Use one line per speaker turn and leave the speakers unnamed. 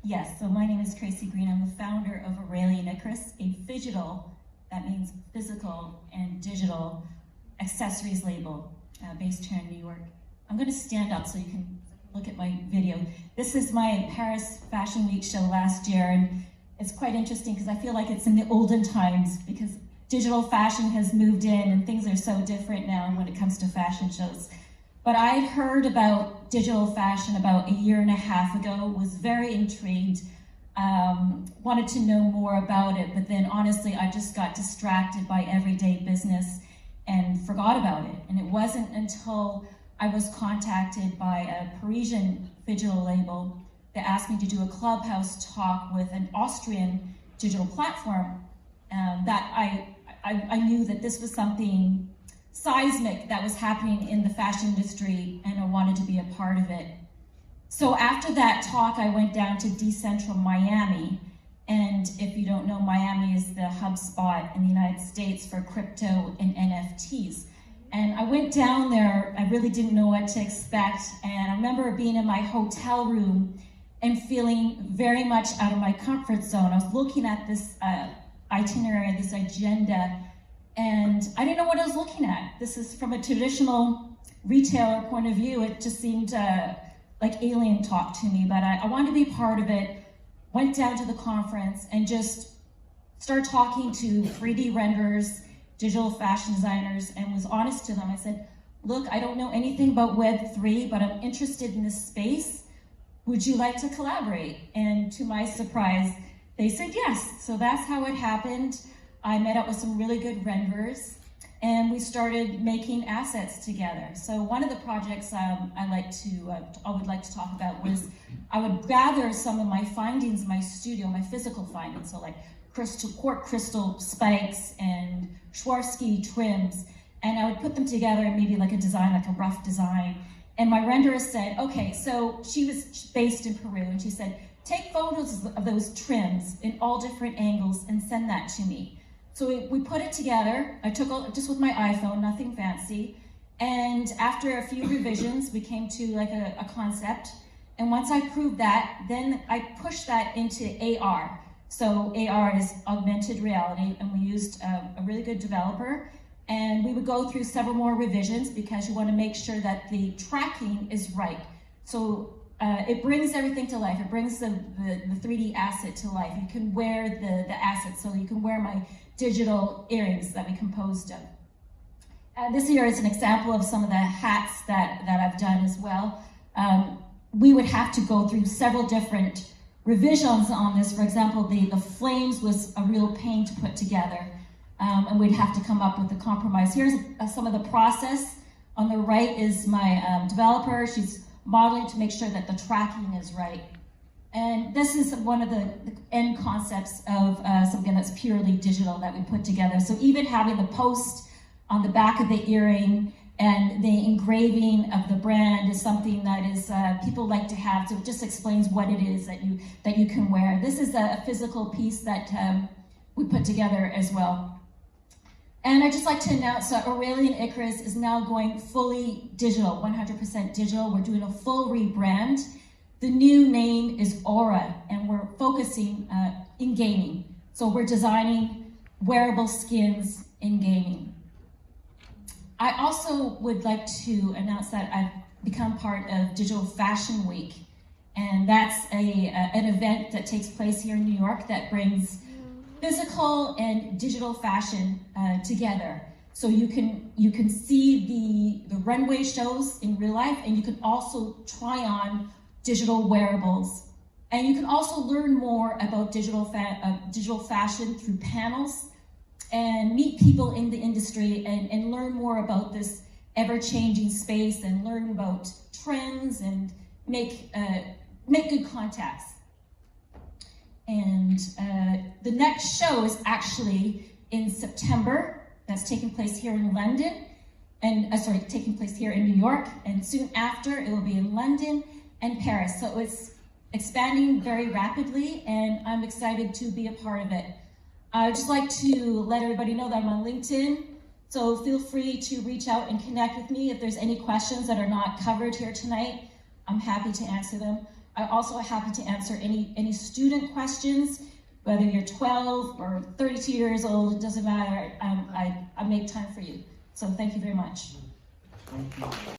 Yes, so my name is Tracy Greenan. I'm the founder of Aurelian Icarus, a phygital, that means physical and digital accessories label based here in New York. I'm going to stand up so you can look at my video. This is my Paris Fashion Week show last year, and it's quite interesting because I feel like it's in the olden times because digital fashion has moved in and things are so different now when it comes to fashion shows. But I'd heard about digital fashion about a year and a half ago, was very intrigued, wanted to know more about it, but then honestly, I just got distracted by everyday business and forgot about it. And it wasn't until I was contacted by a Parisian digital label that asked me to do a clubhouse talk with an Austrian digital platform that I knew that this was something seismic that was happening in the fashion industry, and I wanted to be a part of it. So after that talk, I went down to Decentral Miami, and if you don't know, Miami is the hub spot in the United States for crypto and NFTs. And I went down there, I really didn't know what to expect, and I remember being in my hotel room and feeling very much out of my comfort zone. I was looking at this itinerary, this agenda, and I didn't know what I was looking at. This is from a traditional retailer point of view. It just seemed like alien talk to me, but I wanted to be part of it. Went down to the conference and just started talking to 3D renderers, digital fashion designers, and was honest to them. I said, look, I don't know anything about Web3, but I'm interested in this space. Would you like to collaborate? And to my surprise, they said yes. So that's how it happened. I met up with some really good renderers, and we started making assets together. So one of the projects I would like to talk about was I would gather some of my findings in my studio, my physical findings, so like quartz crystal spikes and Swarovski trims, and I would put them together in maybe like a design, like a rough design. And my renderer said, okay, so she was based in Peru, and she said, take photos of those trims in all different angles and send that to me. So we put it together. I took it just with my iPhone, nothing fancy. And after a few revisions, we came to like a concept. And once I proved that, then I pushed that into A.U.R.A. So A.U.R.A. is augmented reality, and we used a really good developer. And we would go through several more revisions because you want to make sure that the tracking is right. So it brings everything to life. It brings the 3D asset to life. You can wear the asset, so you can wear my digital earrings that we composed of. This here is an example of some of the hats that I've done as well. We would have to go through several different revisions on this. For example, the flames was a real pain to put together, and we'd have to come up with a compromise. Here's some of the process. On the right is my developer. She's modeling to make sure that the tracking is right. And this is one of the end concepts of something that's purely digital that we put together. So even having the post on the back of the earring and the engraving of the brand is something that is people like to have. So it just explains what it is that you can wear. This is a physical piece that we put together as well. And I'd just like to announce that Aurelian Icarus is now going fully digital, 100% digital. We're doing a full rebrand. The new name is A.U.R.A, and we're focusing in gaming. So we're designing wearable skins in gaming. I also would like to announce that I've become part of Digital Fashion Week, and that's an event that takes place here in New York that brings physical and digital fashion together. So you can see the runway shows in real life, and you can also try on digital wearables. And you can also learn more about digital fashion through panels and meet people in the industry and learn more about this ever-changing space and learn about trends and make good contacts. And the next show is actually in September. That's taking place here in London, and taking place here in New York. And soon after, it will be in London and Paris. So it's expanding very rapidly, and I'm excited to be a part of it. I'd just like to let everybody know that I'm on LinkedIn, so feel free to reach out and connect with me if there's any questions that are not covered here tonight. I'm happy to answer them. I'm also happy to answer any student questions, whether you're 12 or 32 years old, it doesn't matter. I make time for you. So thank you very much.
Thank you.